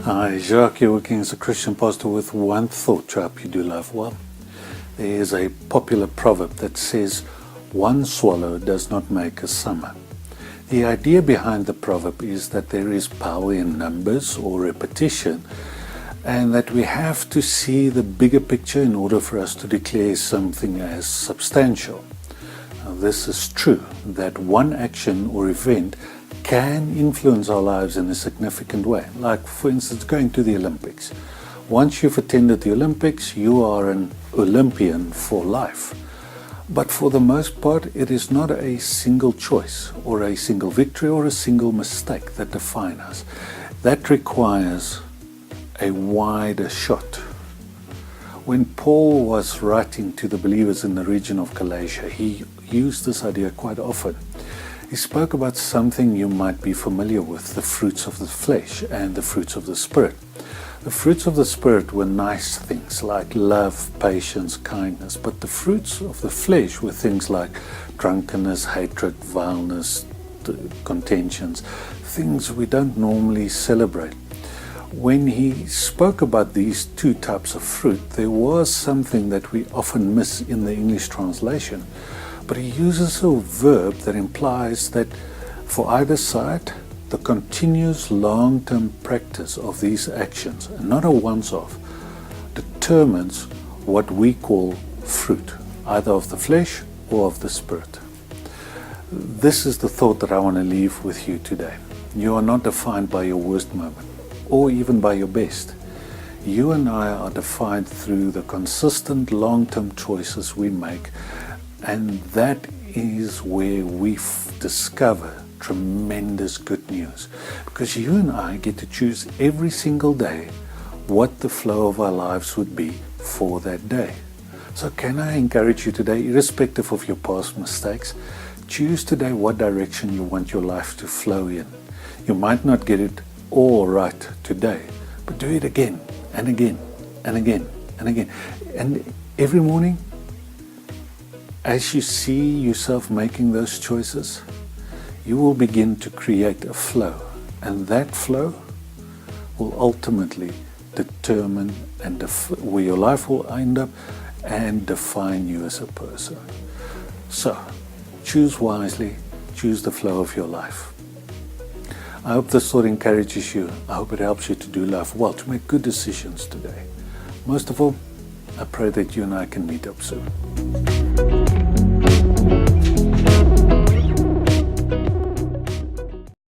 Hi, Jacques here, working as a Christian pastor with one thought to help you do life well. There is a popular proverb that says, "One swallow does not make a summer." The idea behind the proverb is that there is power in numbers or repetition, and that we have to see the bigger picture in order for us to declare something as substantial. Now, this is true, that one action or event can influence our lives in a significant way. Like, for instance, going to the Olympics. Once you've attended the Olympics, you are an Olympian for life. But for the most part, it is not a single choice or a single victory or a single mistake that define us. That requires a wider shot. When Paul was writing to the believers in the region of Galatia, he used this idea quite often. He spoke about something you might be familiar with, the fruits of the flesh and the fruits of the Spirit. The fruits of the Spirit were nice things like love, patience, kindness, but the fruits of the flesh were things like drunkenness, hatred, vileness, contentions, things we don't normally celebrate. When he spoke about these two types of fruit, there was something that we often miss in the English translation. But he uses a verb that implies that for either side, the continuous long-term practice of these actions, and not a once-off, determines what we call fruit, either of the flesh or of the Spirit. This is the thought that I want to leave with you today. You are not defined by your worst moment, or even by your best. You and I are defined through the consistent long-term choices we make, and that is where we discover tremendous good news. Because you and I get to choose every single day what the flow of our lives would be for that day. So can I encourage you today, irrespective of your past mistakes, choose today what direction you want your life to flow in. You might not get it all right today, but do it again and again and again and again. And every morning, as you see yourself making those choices, you will begin to create a flow, and that flow will ultimately determine where your life will end up and define you as a person. So, choose wisely, choose the flow of your life. I hope this thought encourages you. I hope it helps you to do life well, to make good decisions today. Most of all, I pray that you and I can meet up soon.